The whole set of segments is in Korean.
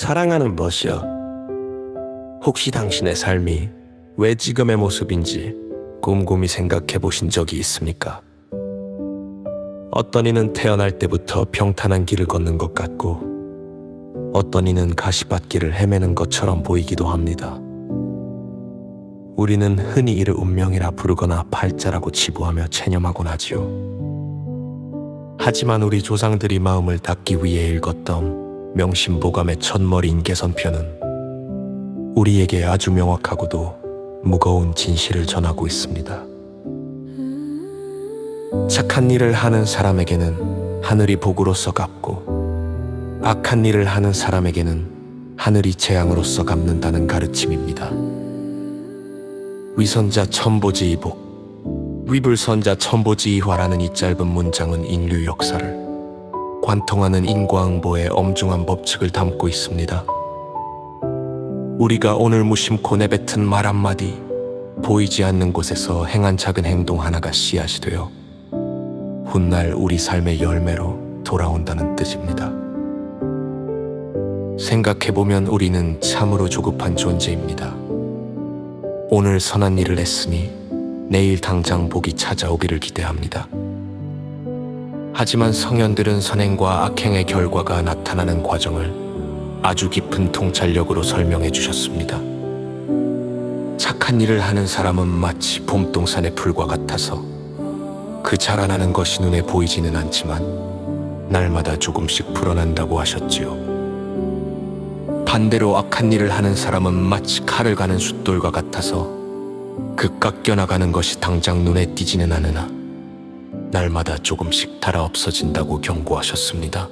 사랑하는 벗이여, 혹시 당신의 삶이 왜 지금의 모습인지 곰곰이 생각해 보신 적이 있습니까? 어떤 이는 태어날 때부터 평탄한 길을 걷는 것 같고, 어떤 이는 가시밭길을 헤매는 것처럼 보이기도 합니다. 우리는 흔히 이를 운명이라 부르거나 팔자라고 치부하며 체념하곤 하지요. 하지만 우리 조상들이 마음을 닫기 위해 읽었던 명심보감의 첫머리 인계선표는 우리에게 아주 명확하고도 무거운 진실을 전하고 있습니다. 착한 일을 하는 사람에게는 하늘이 복으로서 갚고, 악한 일을 하는 사람에게는 하늘이 재앙으로서 갚는다는 가르침입니다. 위선자 천보지이복, 위불선자 천보지이화라는 이 짧은 문장은 인류 역사를 관통하는 인과응보의 엄중한 법칙을 담고 있습니다. 우리가 오늘 무심코 내뱉은 말 한마디, 보이지 않는 곳에서 행한 작은 행동 하나가 씨앗이 되어 훗날 우리 삶의 열매로 돌아온다는 뜻입니다. 생각해보면 우리는 참으로 조급한 존재입니다. 오늘 선한 일을 했으니 내일 당장 복이 찾아오기를 기대합니다. 하지만 성현들은 선행과 악행의 결과가 나타나는 과정을 아주 깊은 통찰력으로 설명해 주셨습니다. 착한 일을 하는 사람은 마치 봄동산의 풀과 같아서 그 자라나는 것이 눈에 보이지는 않지만 날마다 조금씩 불어난다고 하셨지요. 반대로 악한 일을 하는 사람은 마치 칼을 가는 숫돌과 같아서 그 깎여나가는 것이 당장 눈에 띄지는 않으나 날마다 조금씩 닳아 없어진다고 경고하셨습니다.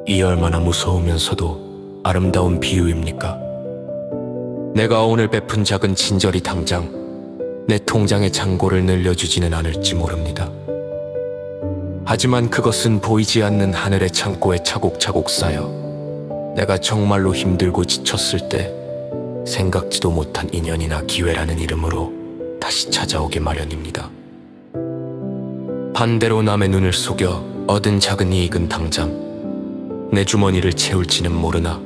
이 얼마나 무서우면서도 아름다운 비유입니까? 내가 오늘 베푼 작은 친절이 당장 내 통장의 잔고를 늘려주지는 않을지 모릅니다. 하지만 그것은 보이지 않는 하늘의 창고에 차곡차곡 쌓여 내가 정말로 힘들고 지쳤을 때 생각지도 못한 인연이나 기회라는 이름으로 다시 찾아오기 마련입니다. 반대로 남의 눈을 속여 얻은 작은 이익은 당장 내 주머니를 채울지는 모르나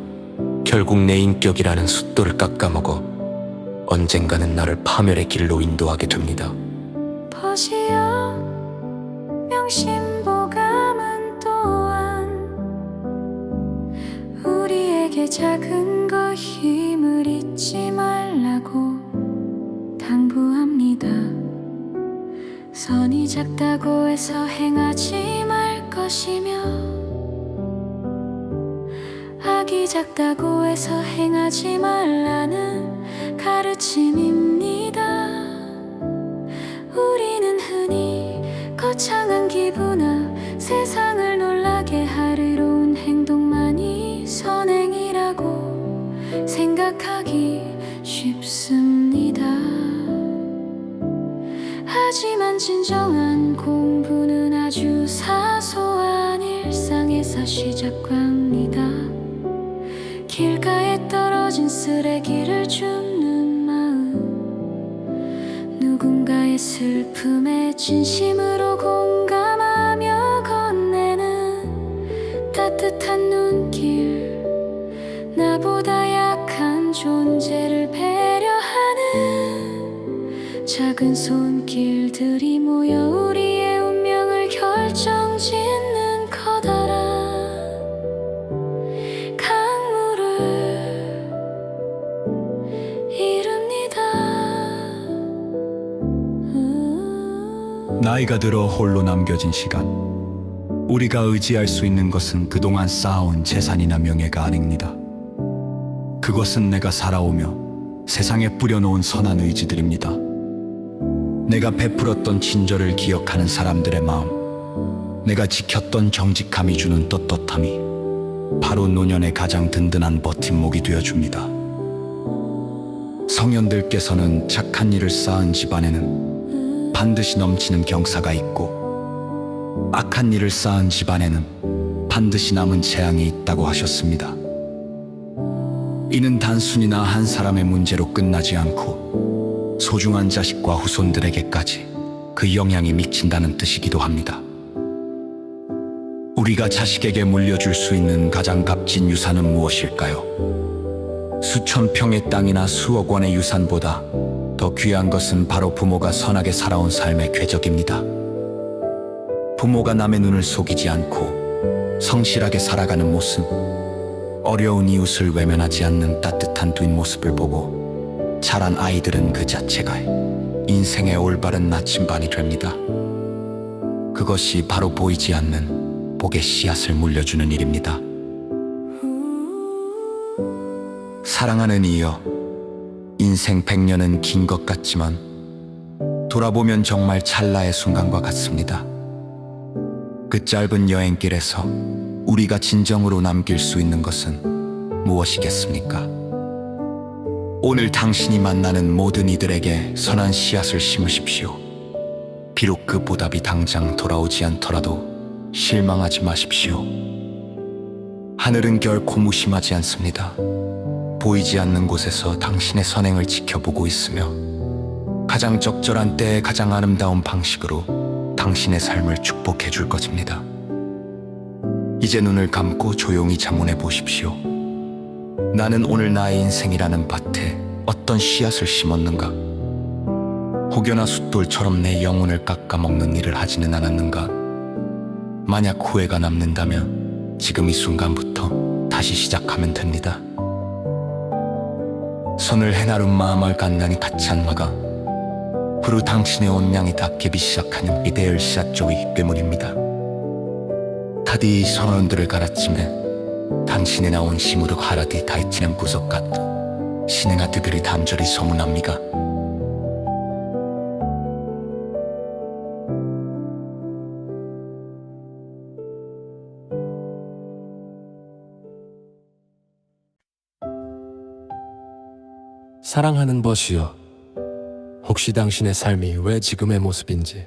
결국 내 인격이라는 숫돌을 깎아먹어 언젠가는 나를 파멸의 길로 인도하게 됩니다. 벗이여, 명심보감은 또한 우리에게 작은 것 힘을 잊지 말라고 당부합니다. 선이 작다고 해서 행하지 말 것이며, 악이 작다고 해서 행하지 말라는 가르침입니다. 우리는 흔히 거창한 기부나 세상을 놀라게 하리로운 행동만이 선행이라고 생각하기 쉽습니다. 하지만 진정한 공부는 아주 사소한 일상에서 시작합니다. 길가에 떨어진 쓰레기를 줍는 마음, 누군가의 슬픔에 진심으로 공감하며 건네는 따뜻한 눈길, 나보다 약한 존재를 배려하는 작은 손길들이 모여 우리의 운명을 결정짓는 커다란 나이가 들어 홀로 남겨진 시간, 우리가 의지할 수 있는 것은 그동안 쌓아온 재산이나 명예가 아닙니다. 그것은 내가 살아오며 세상에 뿌려놓은 선한 의지들입니다. 내가 베풀었던 친절을 기억하는 사람들의 마음, 내가 지켰던 정직함이 주는 떳떳함이 바로 노년의 가장 든든한 버팀목이 되어줍니다. 성현들께서는 착한 일을 쌓은 집안에는 반드시 넘치는 경사가 있고, 악한 일을 쌓은 집안에는 반드시 남은 재앙이 있다고 하셨습니다. 이는 단순히나 한 사람의 문제로 끝나지 않고 소중한 자식과 후손들에게까지 그 영향이 미친다는 뜻이기도 합니다. 우리가 자식에게 물려줄 수 있는 가장 값진 유산은 무엇일까요? 수천 평의 땅이나 수억 원의 유산보다 더 귀한 것은 바로 부모가 선하게 살아온 삶의 궤적입니다. 부모가 남의 눈을 속이지 않고 성실하게 살아가는 모습, 어려운 이웃을 외면하지 않는 따뜻한 뒷모습을 보고 자란 아이들은 그 자체가 인생의 올바른 나침반이 됩니다. 그것이 바로 보이지 않는 복의 씨앗을 물려주는 일입니다. 사랑하는 이여, 인생 100년은 긴 것 같지만 돌아보면 정말 찰나의 순간과 같습니다. 그 짧은 여행길에서 우리가 진정으로 남길 수 있는 것은 무엇이겠습니까? 오늘 당신이 만나는 모든 이들에게 선한 씨앗을 심으십시오. 비록 그 보답이 당장 돌아오지 않더라도 실망하지 마십시오. 하늘은 결코 무심하지 않습니다. 보이지 않는 곳에서 당신의 선행을 지켜보고 있으며 가장 적절한 때에 가장 아름다운 방식으로 당신의 삶을 축복해 줄 것입니다. 이제 눈을 감고 조용히 자문해 보십시오. 나는 오늘 나의 인생이라는 밭에 어떤 씨앗을 심었는가? 혹여나 숫돌처럼 내 영혼을 깎아먹는 일을 하지는 않았는가? 만약 후회가 남는다면 지금 이 순간부터 다시 시작하면 됩니다. 손을 해나른 마음을 간단히 같이 안마가 부르 당신의 온량이 닦이기 시작하는 이데얼 씨앗 조이 때문입니다. 타디 선원들을 갈아치매 당신의 나온 심으로 하라디 다이치는 구석 같다. 신행아 그들이 단절히 소문합니다. 사랑하는 벗이여, 혹시 당신의 삶이 왜 지금의 모습인지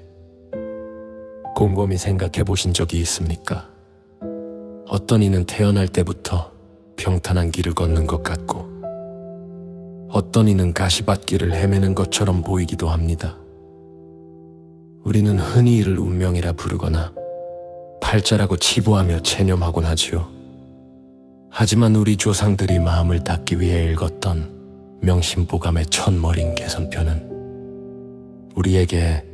곰곰이 생각해 보신 적이 있습니까? 어떤 이는 태어날 때부터 평탄한 길을 걷는 것 같고 어떤 이는 가시밭길을 헤매는 것처럼 보이기도 합니다. 우리는 흔히 이를 운명이라 부르거나 팔자라고 치부하며 체념하곤 하지요. 하지만 우리 조상들이 마음을 닦기 위해 읽었던 명심보감의 첫머린 개선편은 우리에게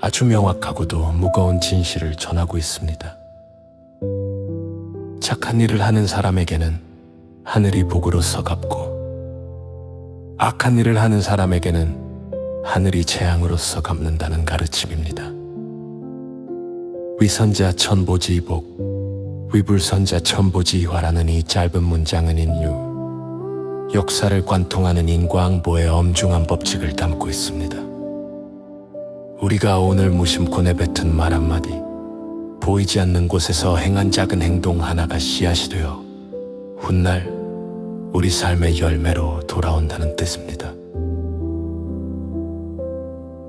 아주 명확하고도 무거운 진실을 전하고 있습니다. 착한 일을 하는 사람에게는 하늘이 복으로서 갚고 악한 일을 하는 사람에게는 하늘이 재앙으로서 갚는다는 가르침입니다. 위선자 천보지복, 위불선자 천보지화라는 이 짧은 문장은 인류 역사를 관통하는 인과응보의 엄중한 법칙을 담고 있습니다. 우리가 오늘 무심코 내뱉은 말 한마디, 보이지 않는 곳에서 행한 작은 행동 하나가 씨앗이 되어 훗날 우리 삶의 열매로 돌아온다는 뜻입니다.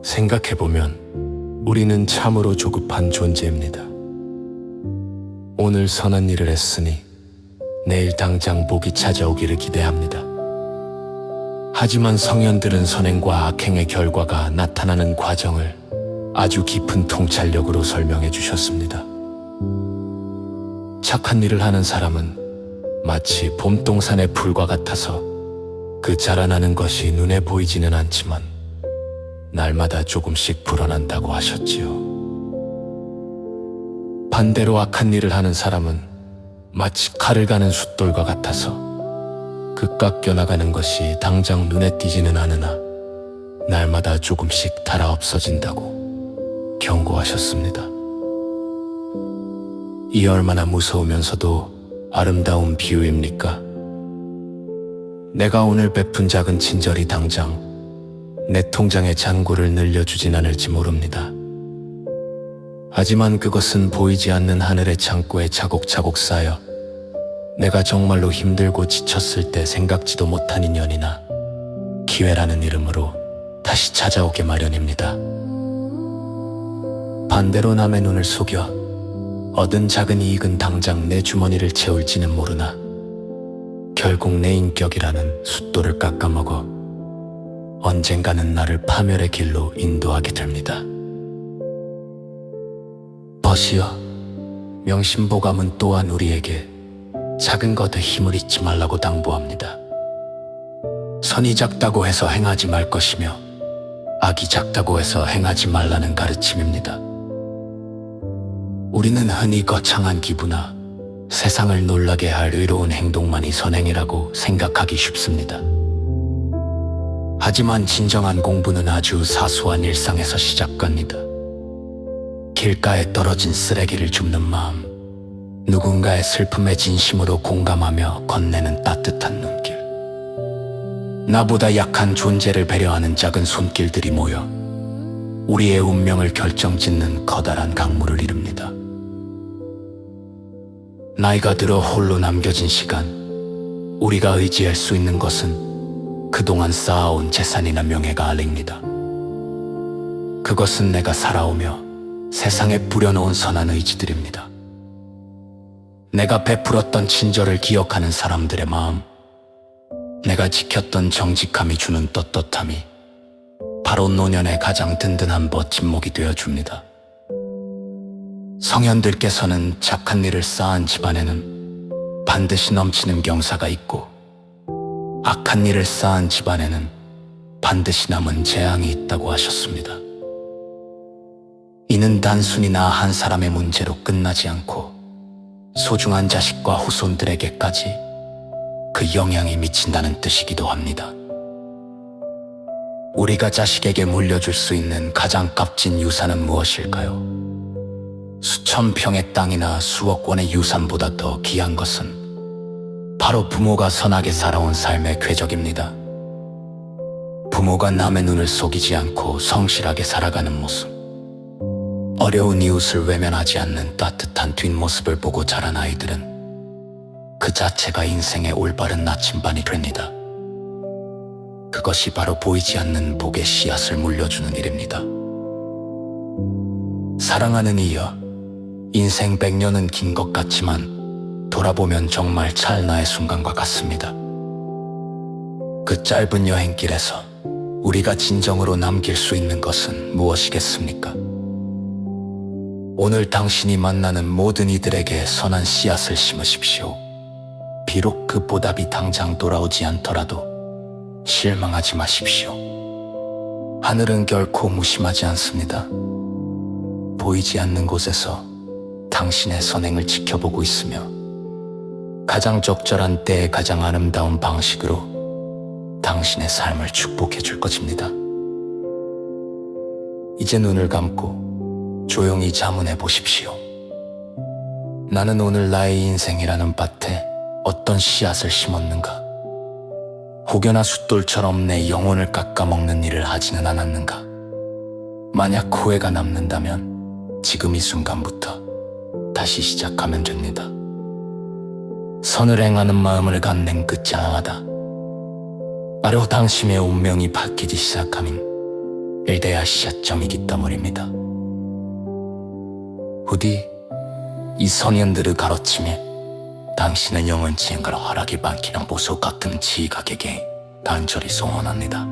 생각해보면 우리는 참으로 조급한 존재입니다. 오늘 선한 일을 했으니 내일 당장 복이 찾아오기를 기대합니다. 하지만 성현들은 선행과 악행의 결과가 나타나는 과정을 아주 깊은 통찰력으로 설명해 주셨습니다. 착한 일을 하는 사람은 마치 봄동산의 풀과 같아서 그 자라나는 것이 눈에 보이지는 않지만 날마다 조금씩 불어난다고 하셨지요. 반대로 악한 일을 하는 사람은 마치 칼을 가는 숫돌과 같아서 그 깎여나가는 것이 당장 눈에 띄지는 않으나 날마다 조금씩 닳아 없어진다고 경고하셨습니다. 이 얼마나 무서우면서도 아름다운 비유입니까? 내가 오늘 베푼 작은 친절이 당장 내 통장의 잔고를 늘려주진 않을지 모릅니다. 하지만 그것은 보이지 않는 하늘의 창고에 차곡차곡 쌓여 내가 정말로 힘들고 지쳤을 때 생각지도 못한 인연이나 기회라는 이름으로 다시 찾아오게 마련입니다. 반대로 남의 눈을 속여 얻은 작은 이익은 당장 내 주머니를 채울지는 모르나 결국 내 인격이라는 숫돌을 깎아먹어 언젠가는 나를 파멸의 길로 인도하게 됩니다. 벗이여, 명심보감은 또한 우리에게 작은 것에 힘을 잊지 말라고 당부합니다. 선이 작다고 해서 행하지 말 것이며 악이 작다고 해서 행하지 말라는 가르침입니다. 우리는 흔히 거창한 기부나 세상을 놀라게 할 의로운 행동만이 선행이라고 생각하기 쉽습니다. 하지만 진정한 공부는 아주 사소한 일상에서 시작합니다. 길가에 떨어진 쓰레기를 줍는 마음, 누군가의 슬픔에 진심으로 공감하며 건네는 따뜻한 눈길, 나보다 약한 존재를 배려하는 작은 손길들이 모여 우리의 운명을 결정짓는 커다란 강물을 이룹니다. 나이가 들어 홀로 남겨진 시간, 우리가 의지할 수 있는 것은 그동안 쌓아온 재산이나 명예가 아닙니다. 그것은 내가 살아오며 세상에 뿌려놓은 선한 의지들입니다. 내가 베풀었던 친절을 기억하는 사람들의 마음, 내가 지켰던 정직함이 주는 떳떳함이 바로 노년의 가장 든든한 버팀목이 되어줍니다. 성현들께서는 착한 일을 쌓은 집안에는 반드시 넘치는 경사가 있고 악한 일을 쌓은 집안에는 반드시 남은 재앙이 있다고 하셨습니다. 이는 단순히 나 한 사람의 문제로 끝나지 않고 소중한 자식과 후손들에게까지 그 영향이 미친다는 뜻이기도 합니다. 우리가 자식에게 물려줄 수 있는 가장 값진 유산은 무엇일까요? 수천 평의 땅이나 수억 원의 유산보다 더 귀한 것은 바로 부모가 선하게 살아온 삶의 궤적입니다. 부모가 남의 눈을 속이지 않고 성실하게 살아가는 모습, 어려운 이웃을 외면하지 않는 따뜻한 뒷모습을 보고 자란 아이들은 그 자체가 인생의 올바른 나침반이 됩니다. 그것이 바로 보이지 않는 복의 씨앗을 물려주는 일입니다. 사랑하는 이여, 인생 100년은 긴 것 같지만 돌아보면 정말 찰나의 순간과 같습니다. 그 짧은 여행길에서 우리가 진정으로 남길 수 있는 것은 무엇이겠습니까? 오늘 당신이 만나는 모든 이들에게 선한 씨앗을 심으십시오. 비록 그 보답이 당장 돌아오지 않더라도 실망하지 마십시오. 하늘은 결코 무심하지 않습니다. 보이지 않는 곳에서 당신의 선행을 지켜보고 있으며 가장 적절한 때에 가장 아름다운 방식으로 당신의 삶을 축복해 줄 것입니다. 이제 눈을 감고 조용히 자문해 보십시오. 나는 오늘 나의 인생이라는 밭에 어떤 씨앗을 심었는가? 혹여나 숫돌처럼 내 영혼을 깎아먹는 일을 하지는 않았는가? 만약 후회가 남는다면 지금 이 순간부터 다시 시작하면 됩니다. 선을 행하는 마음을 갖는 끝장하다. 바로 당신의 운명이 바뀌기 시작함인 일대야 시작점이기 때문입니다. 부디 이 선현들을 가로치며 당신의 영혼 지행가로 허락이 밝히는 보석 같은 지각에게 간절히 소원합니다.